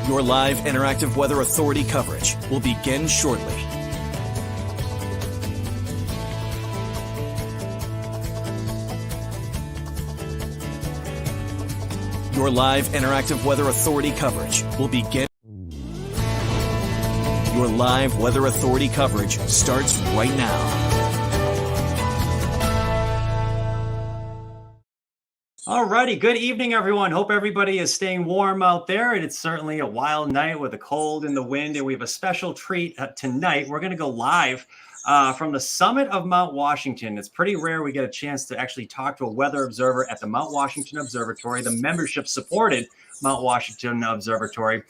Your live interactive Weather Authority coverage will begin shortly. Your live interactive Weather Authority coverage will begin. Your live Weather Authority coverage starts right now. Alrighty, good evening, everyone. Hope everybody is staying warm out there. And it's certainly a wild night with the cold and the wind. And we have a special treat tonight. We're going to go live from the summit of Mount Washington. It's pretty rare we get a chance to actually talk to a weather observer at the Mount Washington Observatory, the membership-supported Mount Washington Observatory,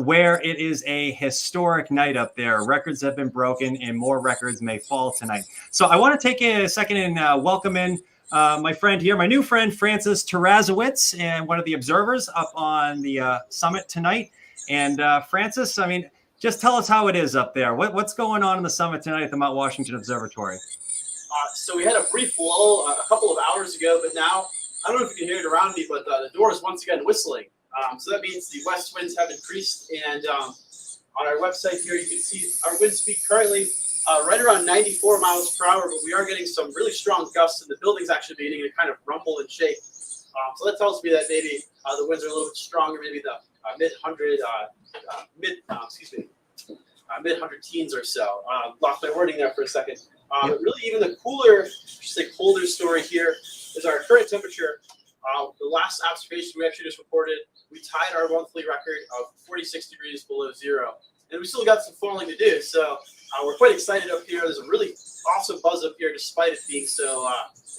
where it is a historic night up there. Records have been broken and more records may fall tonight. So I want to take a second and welcome in my friend here, my new friend, Francis Tarasiewicz, and one of the observers up on the summit tonight. And Francis, I mean, just tell us how it is up there. What's going on in the summit tonight at the Mount Washington Observatory? So we had a brief lull a couple of hours ago, but now, I don't know if you can hear it around me, but the door is once again whistling. So that means the west winds have increased. And on our website here, you can see our wind speed currently right around 94 miles per hour, but we are getting some really strong gusts, and the building's actually beginning to kind of rumble and shake. So that tells me that maybe the winds are a little bit stronger, maybe the mid-hundred teens or so. Lost my wording there for a second. But really, even the cooler, colder story here is our current temperature. The last observation we actually just reported, we tied our monthly record of 46 degrees below zero, and we still got some falling to do. So we're quite excited up here. There's a really awesome buzz up here, despite it being so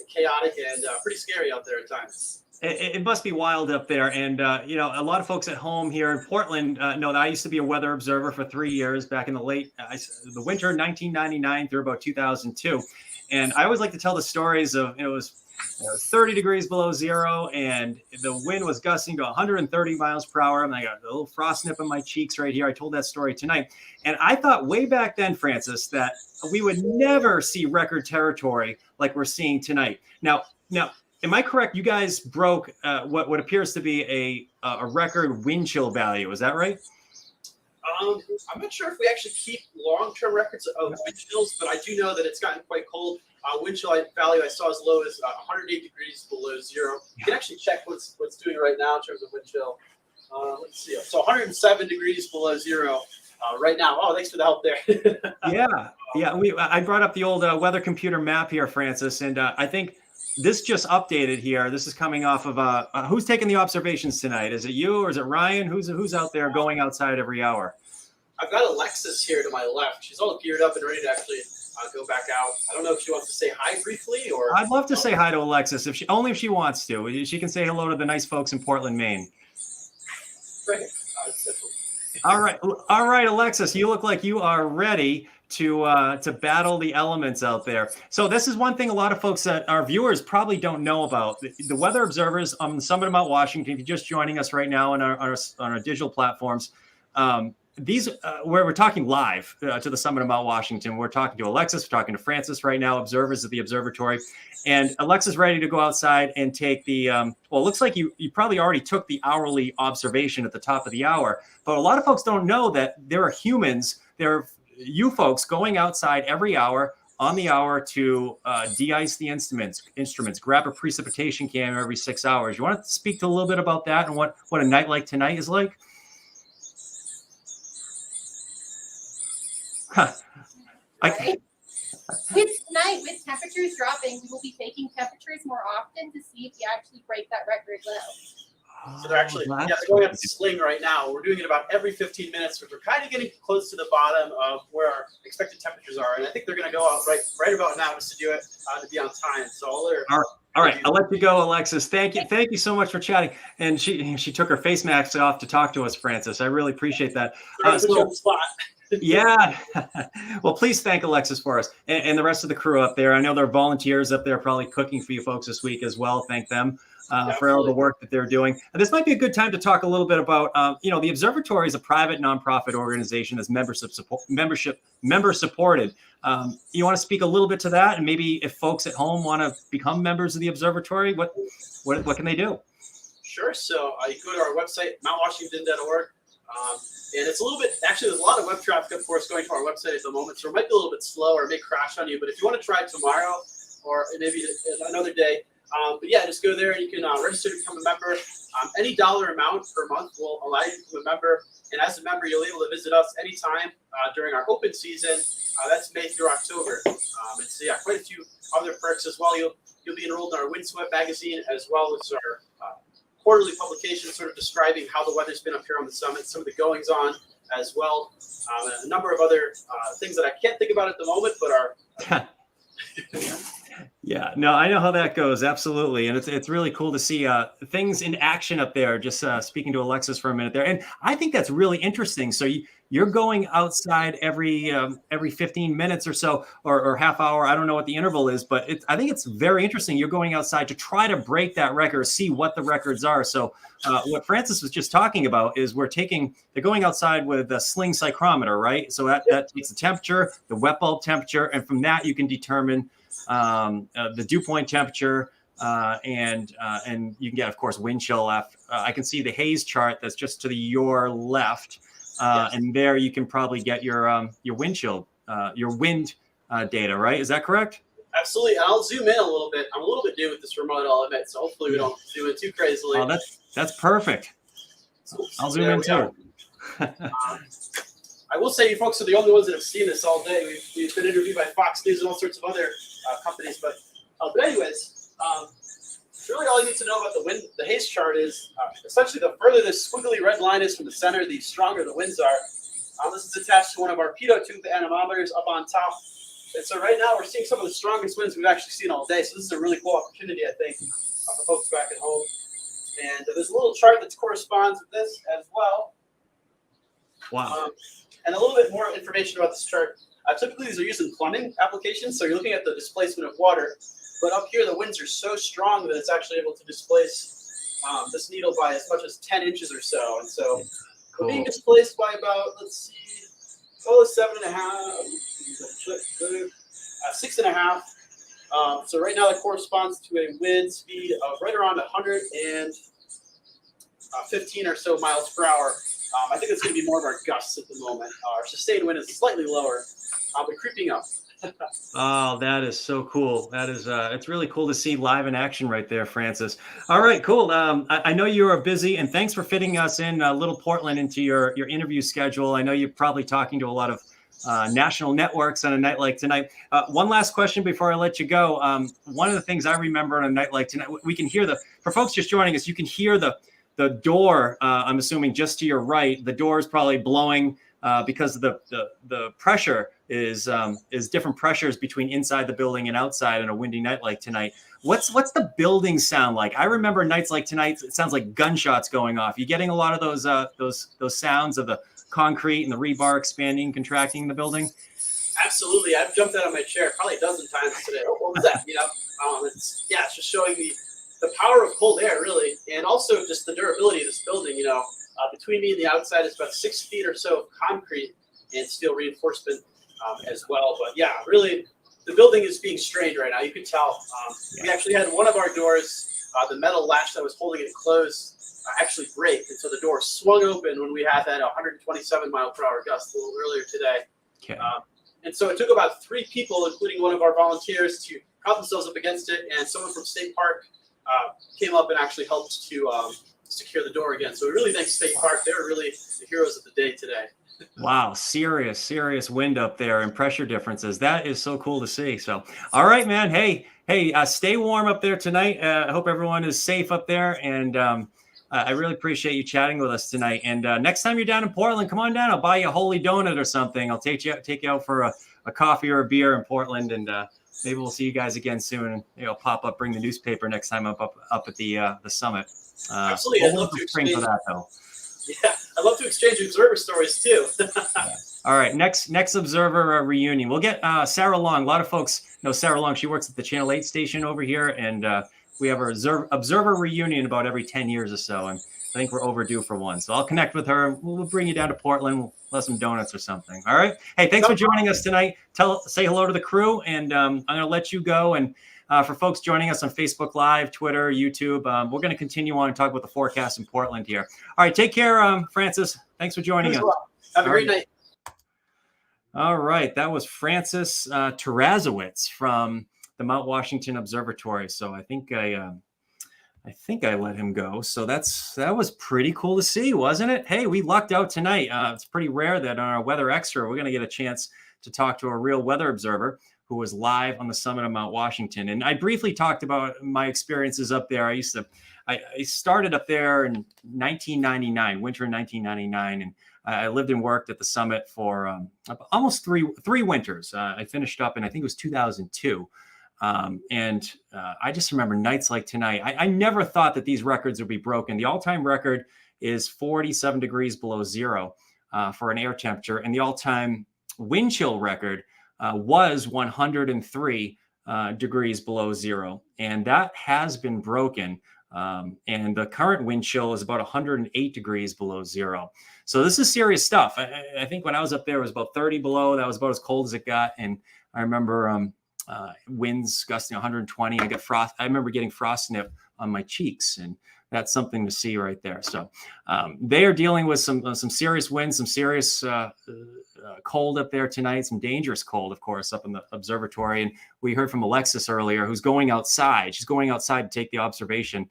chaotic and pretty scary out there at times. It must be wild up there. And, you know, a lot of folks at home here in Portland know that I used to be a weather observer for 3 years back in the the winter of 1999 through about 2002. And I always like to tell the stories of, it was 30 degrees below zero and the wind was gusting to 130 miles per hour. And I got a little frost nip in my cheeks right here. I told that story tonight. And I thought way back then, Francis, that we would never see record territory like we're seeing tonight. Now, am I correct? You guys broke what appears to be a record wind chill value. Is that right? I'm not sure if we actually keep long-term records of wind chills, but I do know that it's gotten quite cold. Wind chill value I saw as low as 108 degrees below zero. You can actually check what's doing right now in terms of wind chill. Let's see. So 107 degrees below zero right now. Oh, thanks for the help there. I brought up the old weather computer map here, Francis, and I think this just updated here. This is coming off of who's taking the observations tonight? Is it you or is it Ryan? Who's out there going outside every hour? I've got Alexis here to my left. She's all geared up and ready to actually go back out. I don't know if she wants to say hi briefly or. I'd love to say hi to Alexis if she wants to. She can say hello to the nice folks in Portland, Maine. Great. All right, Alexis, you look like you are ready to battle the elements out there. So this is one thing a lot of folks that our viewers probably don't know about. The weather observers on the summit of Mount Washington, if you're just joining us right now on our digital platforms, these where we're talking live to the summit of Mount Washington. We're talking to Alexis, we're talking to Francis right now, observers at the observatory. And Alexis ready to go outside and take the, well, it looks like you probably already took the hourly observation at the top of the hour. But a lot of folks don't know that there are humans, you folks going outside every hour on the hour to de-ice the instruments, grab a precipitation camera every 6 hours. You want to speak to a little bit about that and what a night like tonight is like? With tonight, with temperatures dropping, we will be taking temperatures more often to see if we actually break that record low. So they're actually they're going up to sling right now. We're doing it about every 15 minutes, which we're kind of getting close to the bottom of where our expected temperatures are. And I think they're going to go out right about now just to do it to be on time. So all right, I'll let you go, Alexis. Thank you so much for chatting. And she took her face mask off to talk to us, Francis. I really appreciate that. Yeah. Well, please thank Alexis for us and the rest of the crew up there. I know there are volunteers up there probably cooking for you folks this week as well. Thank them for all the work that they're doing. And this might be a good time to talk a little bit about, the observatory is a private nonprofit organization that's member supported. You want to speak a little bit to that? And maybe if folks at home want to become members of the observatory, what can they do? Sure. So you go to our website, mountwashington.org. And it's a little bit, actually, there's a lot of web traffic, of course, going to our website at the moment, so it might be a little bit slow or it may crash on you. But if you want to try it tomorrow or maybe another day, but yeah, just go there and you can register to become a member. Any dollar amount per month will allow you to become a member. And as a member, you'll be able to visit us anytime during our open season. That's May through October. And so, yeah, quite a few other perks as well. You'll be enrolled in our Windswept magazine as well as our quarterly publication sort of describing how the weather's been up here on the summit, some of the goings on as well. And a number of other things that I can't think about at the moment, but are Yeah, no, I know how that goes. Absolutely. And it's really cool to see things in action up there. Just speaking to Alexis for a minute there. And I think that's really interesting. So you're going outside every 15 minutes or so, or half hour. I don't know what the interval is, but I think it's very interesting. You're going outside to try to break that record, see what the records are. So what Francis was just talking about is they're going outside with a sling psychrometer, right? So that takes the temperature, the wet bulb temperature, and from that you can determine the dew point temperature, and you can get, of course, wind chill. I can see the haze chart that's just to your left, and there you can probably get your wind chill, your wind data, right? Is that correct? Absolutely. And I'll zoom in a little bit. I'm a little bit new with this remote, I'll admit, so hopefully we don't zoom in too crazily. Oh, that's perfect. I'll zoom in too. I will say you folks are the only ones that have seen this all day. We've been interviewed by Fox News and all sorts of other companies, but anyways, really all you need to know about the haze chart is essentially the further this squiggly red line is from the center, the stronger the winds are. This is attached to one of our pitot tube anemometers up on top. And so right now we're seeing some of the strongest winds we've actually seen all day. So this is a really cool opportunity, I think, for folks back at home. And there's a little chart that corresponds with this as well. Wow. And a little bit more information about this chart. Typically, these are used in plumbing applications, so you're looking at the displacement of water. But up here, the winds are so strong that it's actually able to displace this needle by as much as 10 inches or so. And so we're being displaced by about, let's see, 7.5, 6.5. So right now, that corresponds to a wind speed of right around 115 or so miles per hour. I think it's going to be more of our gusts at the moment. Our sustained wind is slightly lower, but creeping up. Oh, that is so cool. That is, it's really cool to see live in action right there, Francis. All right, cool. I know you are busy, and thanks for fitting us in Little Portland into your interview schedule. I know you're probably talking to a lot of national networks on a night like tonight. One last question before I let you go. One of the things I remember on a night like tonight, we can hear for folks just joining us, you can hear the door, I'm assuming just to your right, the door is probably blowing because the pressure is different pressures between inside the building and outside on a windy night like tonight. What's the building sound like? I remember nights like tonight, it sounds like gunshots going off. You getting a lot of those sounds of the concrete and the rebar expanding, contracting the building? Absolutely. I've jumped out of my chair probably a dozen times today. Oh, what was that? It's just showing the power of cold air, really, and also just the durability of this building. Between me and the outside is about 6 feet or so of concrete and steel reinforcement as well. But yeah, really, the building is being strained right now. You can tell. We actually had one of our doors, the metal latch that was holding it closed, actually break, and so the door swung open when we had that 127 mile per hour gust a little earlier today. Okay. And so it took about 3 people, including one of our volunteers, to prop themselves up against it, and someone from State Park came up and actually helped to secure the door again. So we really thank State Park. They were really the heroes of the day today. Wow, serious wind up there and pressure differences. That is so cool to see. So, all right, man. Hey, stay warm up there tonight. I hope everyone is safe up there, and I really appreciate you chatting with us tonight. And next time you're down in Portland, come on down. I'll buy you a holy donut or something. I'll take you out for a coffee or a beer in Portland, and maybe we'll see you guys again soon. And pop up, bring the newspaper next time up at the summit. Absolutely, I'd love to exchange for that though. Yeah, I'd love to exchange observer stories too. All right, next observer reunion. We'll get Sarah Long. A lot of folks know Sarah Long. She works at the Channel 8 station over here, and we have our observer reunion about every 10 years or so, and I think we're overdue for one. So I'll connect with her. We'll bring you down to Portland. We'll have some donuts or something. All right. Hey, thanks for joining us tonight. Say hello to the crew, and I'm going to let you go. And For folks joining us on Facebook Live, Twitter, YouTube, we're going to continue on and talk about the forecast in Portland here. All right, take care, Francis. Thanks for joining us. Well. Have a great night. All right, that was Francis Tarasiewicz from the Mount Washington Observatory. So I think I let him go. So that was pretty cool to see, wasn't it? Hey, we lucked out tonight. It's pretty rare that on our Weather Extra, we're going to get a chance to talk to a real weather observer who was live on the summit of Mount Washington. And I briefly talked about my experiences up there. I started up there in 1999, winter in 1999, and I lived and worked at the summit for almost three winters. I finished up in, I think it was 2002. I just remember nights like tonight. I never thought that these records would be broken. The all-time record is 47 degrees below zero for an air temperature, and the all-time wind chill record was 103 degrees below zero, and that has been broken. And the current wind chill is about 108 degrees below zero. So this is serious stuff. I think when I was up there, it was about 30 below. That was about as cold as it got. And I remember winds gusting 120. I remember getting frostnip on my cheeks, and that's something to see right there. So they are dealing with some serious winds, some serious cold up there tonight, some dangerous cold, of course, up in the observatory. And we heard from Alexis earlier, who's going outside. She's going outside to take the observation,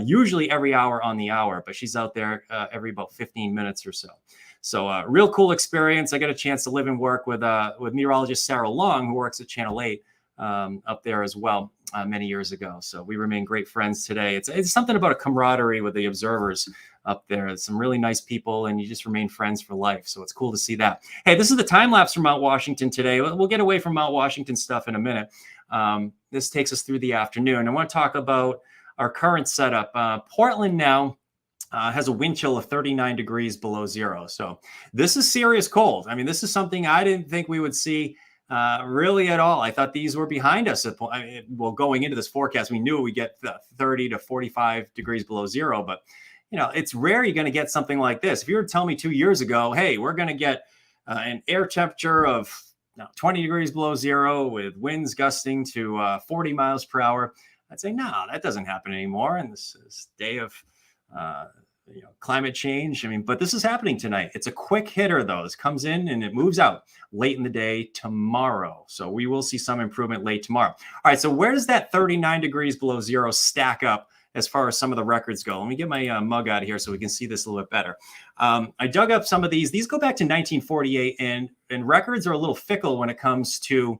usually every hour on the hour, but she's out there every about 15 minutes or so. So real cool experience. I got a chance to live and work with meteorologist Sarah Long, who works at Channel 8 up there as well many years ago. So we remain great friends today. It's something about a camaraderie with the observers up there. It's some really nice people, and you just remain friends for life. So it's cool to see that. Hey, this is the time lapse from Mount Washington today. We'll get away from Mount Washington stuff in a minute. This takes us through the afternoon. I want to talk about our current setup. Portland now has a wind chill of 39 degrees below zero. So this is serious cold. I mean, this is something I didn't think we would see really at all. I thought these were behind us. Well, going into this forecast, we knew we get 30 to 45 degrees below zero, but it's rare you're going to get something like this. If you were to tell me 2 years ago, hey, we're going to get an air temperature of 20 degrees below zero with winds gusting to 40 miles per hour, I'd say, no, that doesn't happen anymore. And this day of climate change. I mean, but this is happening tonight. It's a quick hitter, though. This comes in and it moves out late in the day tomorrow. So we will see some improvement late tomorrow. All right. So where does that 39 degrees below zero stack up as far as some of the records go? Let me get my mug out of here so we can see this a little bit better. I dug up some of these. These go back to 1948, and records are a little fickle when it comes to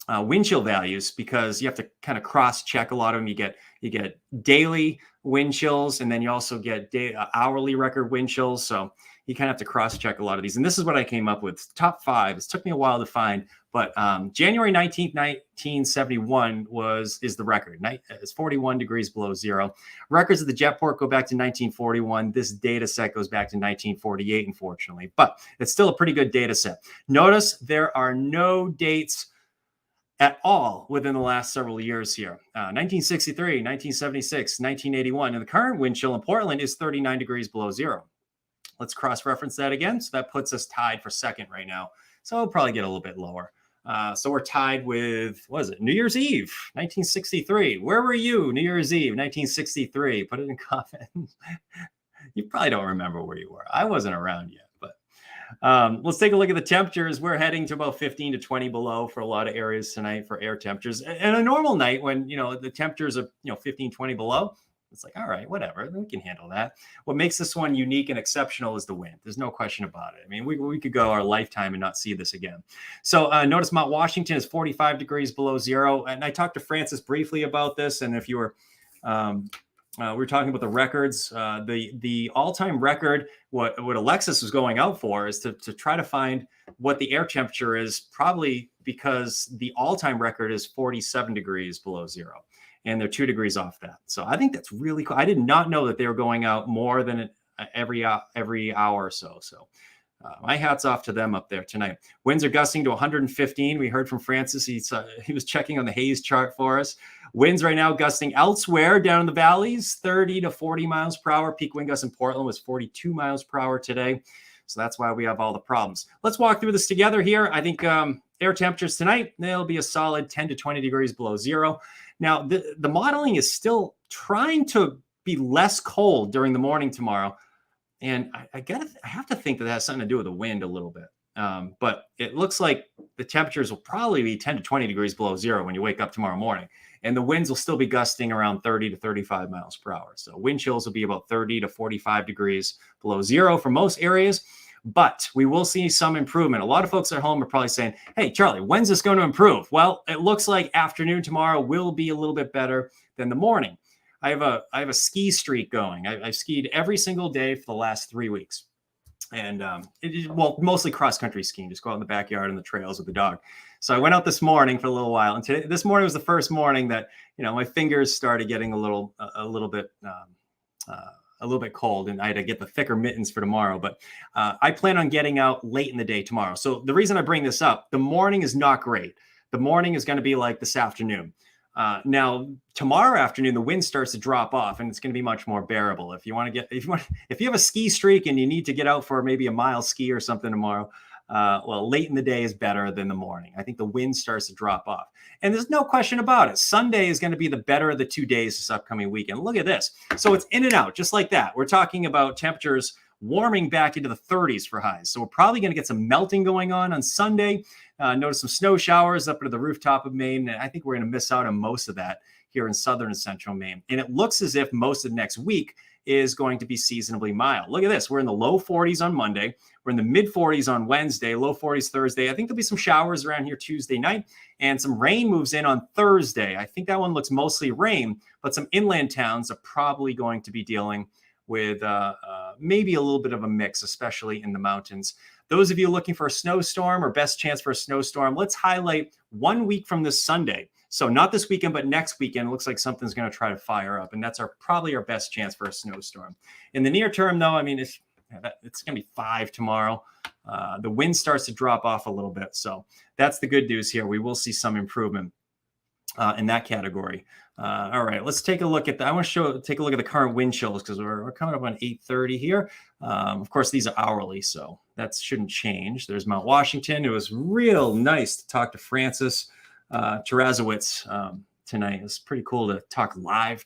wind chill values, because you have to kind of cross-check a lot of them. You get daily wind chills, and then you also get hourly record wind chills. So you kind of have to cross-check a lot of these. And this is what I came up with. Top 5. It took me a while to find, but January 19th, 1971 is the record. It's 41 degrees below zero. Records of the Jetport go back to 1941. This data set goes back to 1948, unfortunately, but it's still a pretty good data set. Notice there are no dates at all within the last several years here. 1963, 1976, 1981. And the current wind chill in Portland is 39 degrees below zero. Let's cross-reference that again. So that puts us tied for second right now. So we'll probably get a little bit lower. So we're tied with, what is it? New Year's Eve, 1963. Where were you? New Year's Eve, 1963. Put it in comments. You probably don't remember where you were. I wasn't around yet. Let's take a look at the temperatures. We're heading to about 15 to 20 below for a lot of areas tonight for air temperatures. And a normal night when, the temperatures are, 15, 20 below, it's like, all right, whatever, we can handle that. What makes this one unique and exceptional is the wind. There's no question about it. I mean, we could go our lifetime and not see this again. So notice Mount Washington is 45 degrees below zero. And I talked to Francis briefly about this. And if you were, we were talking about the records. The all-time record, what Alexis was going out for, is to try to find what the air temperature is, probably because the all-time record is 47 degrees below zero, and they're 2 degrees off that. So I think that's really cool. I did not know that they were going out more than every hour or so. So my hat's off to them up there tonight. Winds are gusting to 115. We heard from Francis. He was checking on the haze chart for us. Winds right now gusting elsewhere down in the valleys, 30 to 40 miles per hour. Peak wind gust in Portland was 42 miles per hour today. So that's why we have all the problems. Let's walk through this together here. I think air temperatures tonight, they'll be a solid 10 to 20 degrees below zero. Now, the modeling is still trying to be less cold during the morning tomorrow. And I have to think that has something to do with the wind a little bit. But it looks like the temperatures will probably be 10 to 20 degrees below zero when you wake up tomorrow morning. And the winds will still be gusting around 30 to 35 miles per hour. So wind chills will be about 30 to 45 degrees below zero for most areas. But we will see some improvement. A lot of folks at home are probably saying, hey, Charlie, when's this going to improve? Well, it looks like afternoon tomorrow will be a little bit better than the morning. I have a ski streak going. I've skied every single day for the last 3 weeks. And mostly cross-country skiing, just go out in the backyard and the trails with the dog. So I went out this morning for a little while, and this morning was the first morning that my fingers started getting a little bit cold, and I had to get the thicker mittens for tomorrow. But I plan on getting out late in the day tomorrow. So the reason I bring this up, the morning is not great. The morning is going to be like this afternoon. Now tomorrow afternoon, the wind starts to drop off and it's going to be much more bearable. If you have a ski streak and you need to get out for maybe a mile ski or something tomorrow, late in the day is better than the morning. I think the wind starts to drop off, and there's no question about it. Sunday is going to be the better of the 2 days this upcoming weekend. Look at this. So it's in and out just like that. We're talking about temperatures warming back into the 30s for highs. So we're probably going to get some melting going on Sunday. Notice some snow showers up to the rooftop of Maine. And I think we're going to miss out on most of that here in southern and central Maine. And it looks as if most of next week is going to be seasonably mild. Look at this. We're in the low 40s on Monday. We're in the mid 40s on Wednesday, low 40s Thursday. I think there'll be some showers around here Tuesday night, and some rain moves in on Thursday. I think that one looks mostly rain, but some inland towns are probably going to be dealing with maybe a little bit of a mix, especially in the mountains. Those of you looking for a snowstorm or best chance for a snowstorm, let's highlight 1 week from this Sunday. So not this weekend, but next weekend. It looks like something's going to try to fire up, and that's probably our best chance for a snowstorm. In the near term, though, I mean, it's going to be 5 tomorrow. The wind starts to drop off a little bit, so that's the good news here. We will see some improvement in that category. All right, let's take a look at that. I want to take a look at the current wind chills because we're coming up on 8:30 here. Of course, these are hourly, so that shouldn't change. There's Mount Washington. It was real nice to talk to Francis Tarasiewicz tonight. It was pretty cool to talk live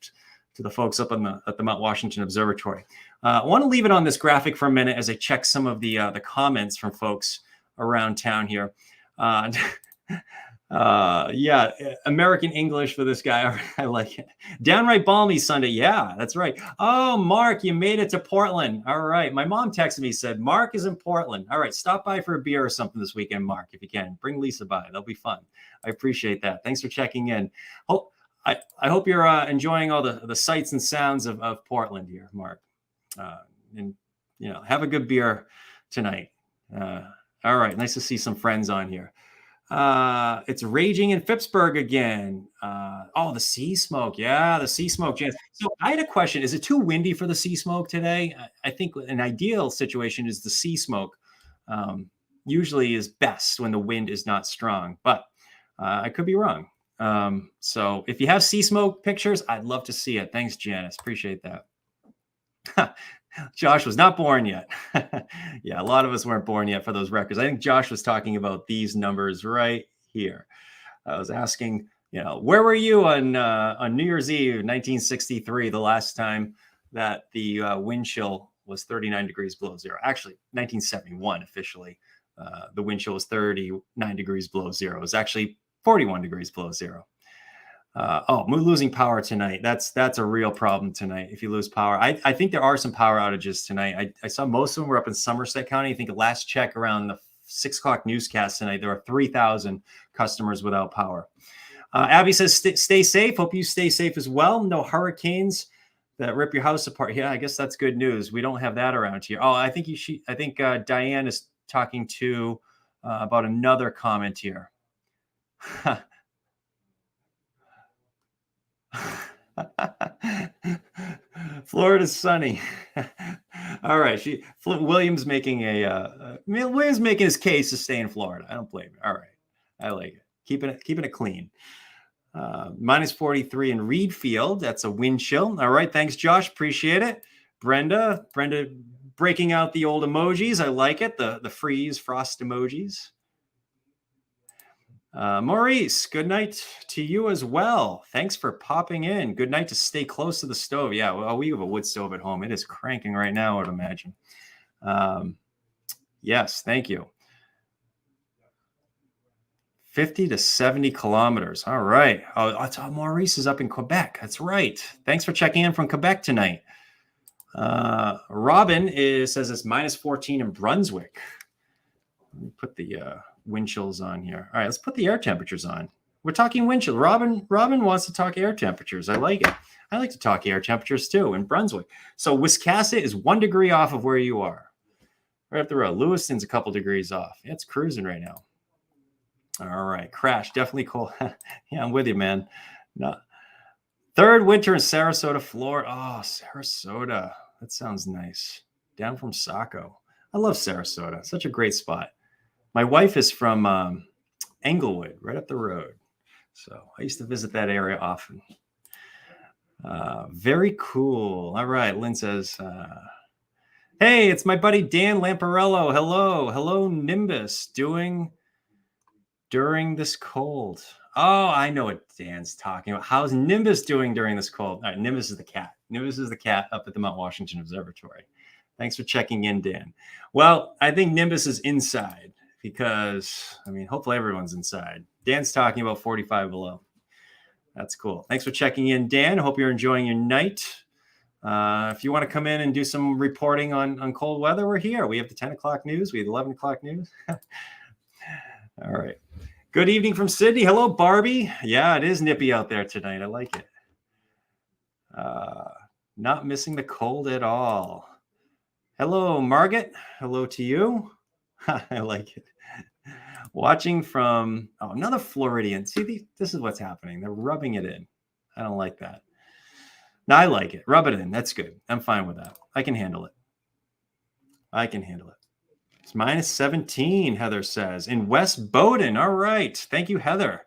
to the folks up at the Mount Washington Observatory. I want to leave it on this graphic for a minute as I check some of the comments from folks around town here. American English for this guy. I like it. Downright balmy Sunday. Yeah, that's right. Oh, Mark, you made it to Portland. All right. My mom texted me, said, Mark is in Portland. All right. Stop by for a beer or something this weekend, Mark, if you can. Bring Lisa by. That'll be fun. I appreciate that. Thanks for checking in. I hope you're enjoying all the sights and sounds of Portland here, Mark. And have a good beer tonight. All right. Nice to see some friends on here. It's raging in Phippsburg again. The sea smoke. Yeah, the sea smoke. So I had a question. Is it too windy for the sea smoke today? I think an ideal situation is the sea smoke usually is best when the wind is not strong, but I could be wrong. So if you have sea smoke pictures, I'd love to see it. Thanks, Janice. Appreciate that. Josh was not born yet. Yeah, a lot of us weren't born yet for those records. I think Josh was talking about these numbers right here. I was asking, where were you on New Year's Eve, 1963, the last time that the wind chill was 39 degrees below zero? Actually, 1971 officially. The wind chill was 39 degrees below zero. It was actually 41 degrees below zero. Losing power tonight. That's a real problem tonight. If you lose power, I think there are some power outages tonight. I saw most of them were up in Somerset County. I think at last check around the 6 o'clock newscast tonight, there are 3,000 customers without power. Abby says, stay safe. Hope you stay safe as well. No hurricanes that rip your house apart. Yeah, I guess that's good news. We don't have that around here. I think Diane is talking to about another comment here. Florida's sunny. All right. William's making his case to stay in Florida. I don't blame him. All right. I like it. Keeping it clean. Minus 43 in Reedfield. That's a wind chill. All right. Thanks, Josh. Appreciate it. Brenda breaking out the old emojis. I like it. The freeze frost emojis. Maurice, good night to you as well. Thanks for popping in. Good night to stay close to the stove. Yeah, well, we have a wood stove at home. It is cranking right now, I would imagine. Yes, thank you. 50 to 70 kilometers. All right. Oh, Maurice is up in Quebec. That's right. Thanks for checking in from Quebec tonight. Robin says it's minus 14 in Brunswick. Let me put the wind chills on here. All right, let's put the air temperatures on. We're talking wind chill. Robin wants to talk air temperatures. I like it. I like to talk air temperatures too in Brunswick. So Wiscasset is 1 degree off of where you are. Right up the road. Lewiston's a couple degrees off. It's cruising right now. All right. Crash. Definitely cold. Yeah, I'm with you, man. No. Third winter in Sarasota, Florida. Oh, Sarasota. That sounds nice. Down from Saco. I love Sarasota. Such a great spot. My wife is from Englewood, right up the road. So I used to visit that area often. Very cool. All right. Lynn says, hey, it's my buddy Dan Lamparello. Hello, Nimbus. Doing during this cold. Oh, I know what Dan's talking about. How's Nimbus doing during this cold? All right, Nimbus is the cat. Nimbus is the cat up at the Mount Washington Observatory. Thanks for checking in, Dan. Well, I think Nimbus is inside because, I mean, hopefully everyone's inside. Dan's talking about 45 below. That's cool. Thanks for checking in, Dan. Hope you're enjoying your night. If you want to come in and do some reporting on cold weather, we're here. We have the 10 o'clock news. We have the 11 o'clock news. All right. Good evening from Sydney. Hello, Barbie. Yeah, it is nippy out there tonight. I like it. Not missing the cold at all. Hello, Margaret. Hello to you. I like it. Watching from another Floridian. See, this is what's happening. They're rubbing it in. I don't like that. No, I like it. Rub it in. That's good. I'm fine with that. I can handle it. It's minus 17, Heather says. In West Bowden. All right. Thank you, Heather.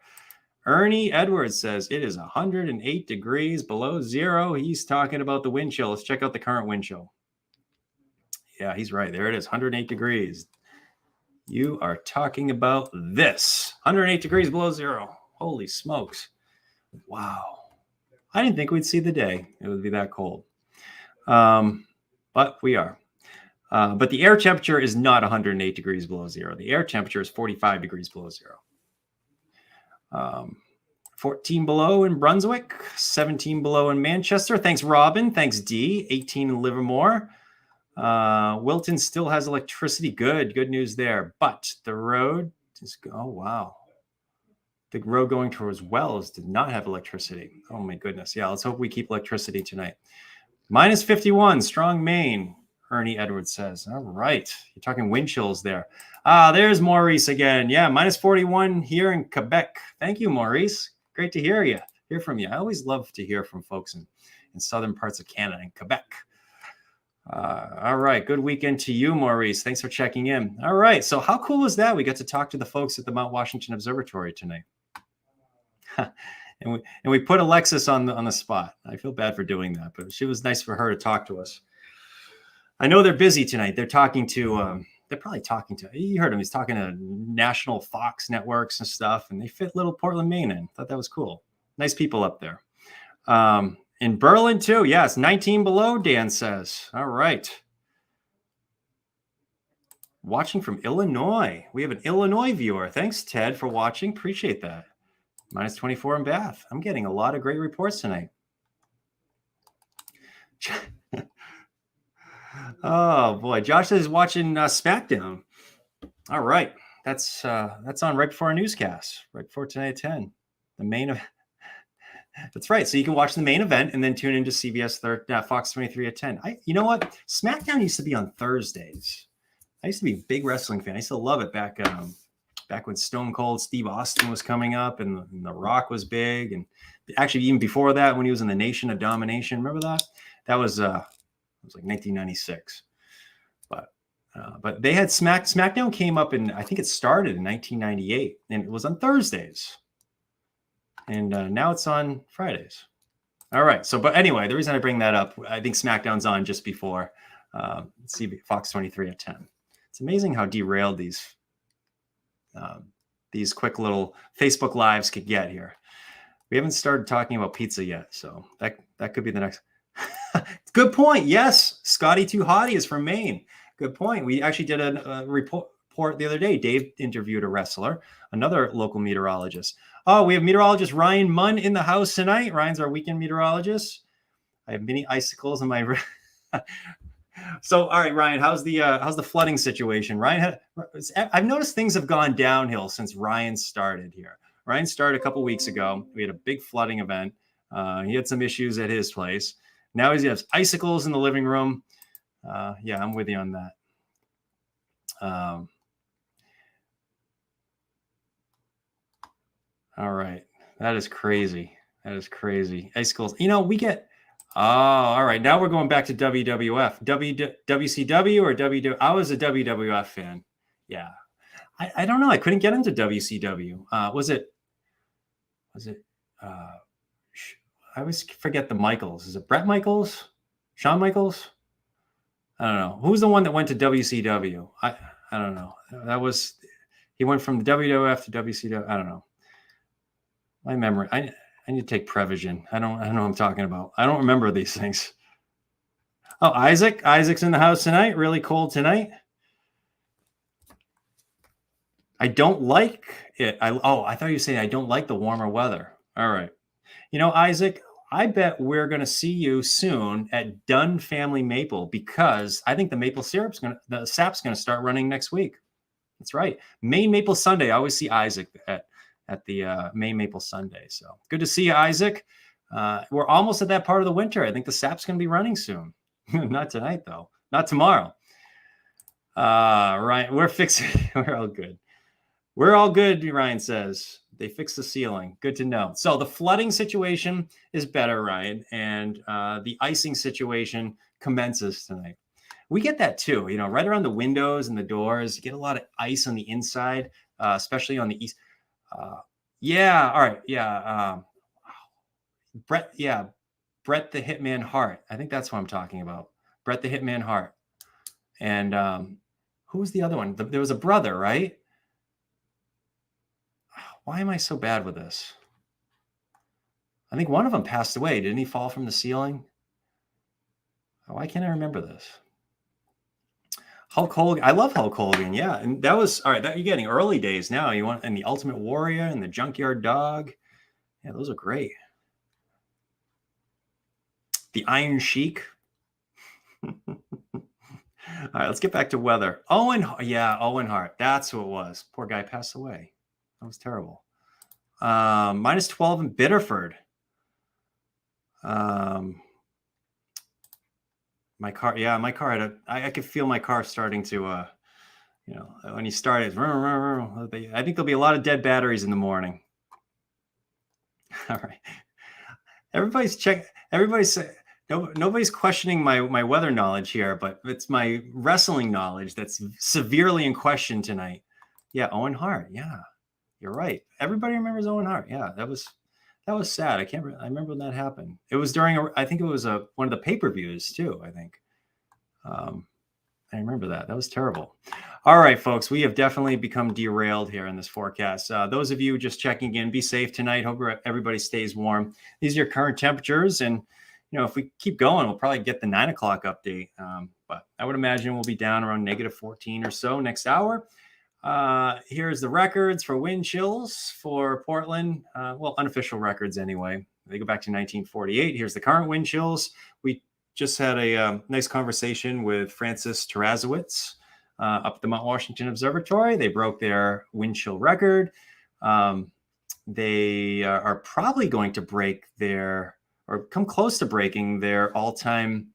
Ernie Edwards says it is 108 degrees below zero. He's talking about the wind chill. Let's check out the current wind chill. Yeah, he's right. There it is, 108 degrees. You are talking about this. 108 degrees below zero. Holy smokes. Wow. I didn't think we'd see the day. It would be that cold. But we are. But the air temperature is not 108 degrees below zero. The air temperature is 45 degrees below zero. 14 below in Brunswick, 17 below in Manchester. Thanks, Robin. Thanks, D. 18 in Livermore. Wilton still has electricity. Good news there. But the road is, oh, wow. The road going towards Wells did not have electricity. Oh, my goodness. Yeah, let's hope we keep electricity tonight. Minus 51, strong Maine, Ernie Edwards says. All right. You're talking wind chills there. There's Maurice again. Yeah, minus 41 here in Quebec. Thank you, Maurice. Great to hear from you. I always love to hear from folks in southern parts of Canada and Quebec. All right. Good weekend to you, Maurice. Thanks for checking in. All right. So how cool is that? We got to talk to the folks at the Mount Washington Observatory tonight. and we put Alexis on the spot. I feel bad for doing that, but it was nice for her to talk to us. I know they're busy tonight. They're talking to, you heard him. He's talking to national Fox networks and stuff, and they fit little Portland, Maine in. Thought that was cool. Nice people up there. In Berlin too. Yes. 19 below, Dan says. All right. Watching from Illinois. We have an Illinois viewer. Thanks, Ted, for watching. Appreciate that. Minus 24 in Bath. I'm getting a lot of great reports tonight. Oh boy, Josh is watching SmackDown. All right, that's on right before our newscast, right before tonight at 10. The main event. That's right. So you can watch the main event and then tune into CBS Fox 23 at 10. You know what? SmackDown used to be on Thursdays. I used to be a big wrestling fan. I used to love it back when Stone Cold Steve Austin was coming up and the Rock was big, and actually even before that when he was in the Nation of Domination. Remember that? That was it was like 1996. But they had SmackDown came up I think it started in 1998, and it was on Thursdays. And now it's on Fridays. All right. But anyway, the reason I bring that up, I think SmackDown's on just before Let's see, Fox 23 at 10. It's amazing how derailed these quick little Facebook lives could get here. We haven't started talking about pizza yet, so that could be the next. Good point. Yes, Scotty Too Hottie is from Maine. Good point. We actually did a report the other day. Dave interviewed a wrestler, another local meteorologist. Oh, we have meteorologist Ryan Munn in the house tonight. Ryan's our weekend meteorologist. I have mini icicles in my. So, all right, Ryan, how's the flooding situation? Ryan, I've noticed things have gone downhill since Ryan started here. Ryan started a couple weeks ago. We had a big flooding event. He had some issues at his place. Now he has icicles in the living room. Yeah, I'm with you on that. All right, that is crazy. That is crazy. Icicles. We get. Oh, all right. Now we're going back to WWF. WCW or WW? I was a WWF fan. Yeah. I don't know. I couldn't get into WCW. Was it? I always forget the Michaels. Is it Brett Michaels? Shawn Michaels? I don't know. Who's the one that went to WCW? I don't know. He went from the WWF to WCW. I don't know. My memory. I need to take Prevision. I don't know what I'm talking about. I don't remember these things. Oh, Isaac. Isaac's in the house tonight. Really cold tonight. I don't like it. I thought you were saying I don't like the warmer weather. All right. Isaac, I bet we're going to see you soon at Dunn Family Maple because I think the sap's going to start running next week. That's right. Maine Maple Sunday. I always see Isaac at the Maine Maple Sunday. So good to see you, Isaac. We're almost at that part of the winter. I think the sap's going to be running soon. Not tonight, though. Not tomorrow. Ryan, we're fixing. We're all good. We're all good, Ryan says. They fixed the ceiling. Good to know. So the flooding situation is better, Ryan, and the icing situation commences tonight. We get that too, right around the windows and the doors. You get a lot of ice on the inside, especially on the east. Yeah. All right. Yeah. Brett. Yeah. Brett the Hitman Hart. I think that's what I'm talking about. Brett the Hitman Hart. And who was the other one? There was a brother, right? Why am I so bad with this? I think one of them passed away. Didn't he fall from the ceiling? Why can't I remember this? Hulk Hogan. I love Hulk Hogan. Yeah. And that was, all right, you're getting early days now. And the Ultimate Warrior and the Junkyard Dog. Yeah, those are great. The Iron Sheik. All right, let's get back to weather. Owen Hart. That's who it was. Poor guy passed away. That was terrible. Minus 12 in Biddeford. My car had I could feel my car starting to, when you started, I think there'll be a lot of dead batteries in the morning. All right. Nobody's questioning my weather knowledge here, but it's my wrestling knowledge that's severely in question tonight. Yeah. Owen Hart. Yeah, you're right. Everybody remembers Owen Hart. Yeah. That was sad. I remember when that happened. It was during, I think it was one of the pay-per-views too, I think. I remember that. That was terrible. All right, folks, we have definitely become derailed here in this forecast. Those of you just checking in, be safe tonight. Hope everybody stays warm. These are your current temperatures. And, if we keep going, we'll probably get the 9 o'clock update. But I would imagine we'll be down around negative 14 or so next hour. Here's the records for wind chills for Portland. Unofficial records anyway. They go back to 1948. Here's the current wind chills. We just had a nice conversation with Francis Tarasiewicz up at the Mount Washington Observatory. They broke their wind chill record. They are probably going to come close to breaking their all-time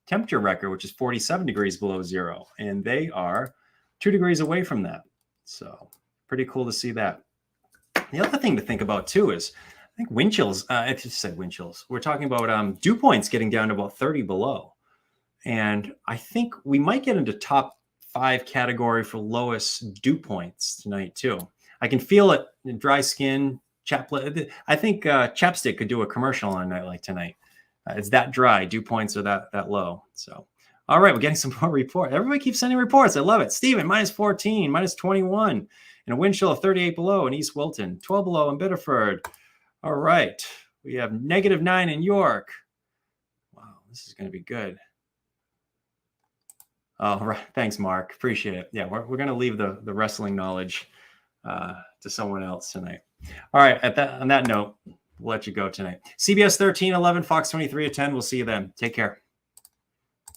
temperature record, which is 47 degrees below zero. And they are 2 degrees away from that. So pretty cool to see that. The other thing to think about too is, I think wind chills, I just said wind chills. We're talking about dew points getting down to about 30 below. And I think we might get into top 5 category for lowest dew points tonight too. I can feel it in dry skin. I think Chapstick could do a commercial on a night like tonight. It's that dry. Dew points are that low. So All right, we're getting some more reports. Everybody keeps sending reports. I love it. Stephen, minus 14, minus 21, and a wind chill of 38 below in East Wilton, 12 below in Biddeford. All right, we have -9 in York. Wow, this is going to be good. Oh, right. Thanks, Mark. Appreciate it. Yeah, we're going to leave the wrestling knowledge to someone else tonight. All right, on that note, we'll let you go tonight. CBS 13, 11, Fox 23 at 10. We'll see you then. Take care.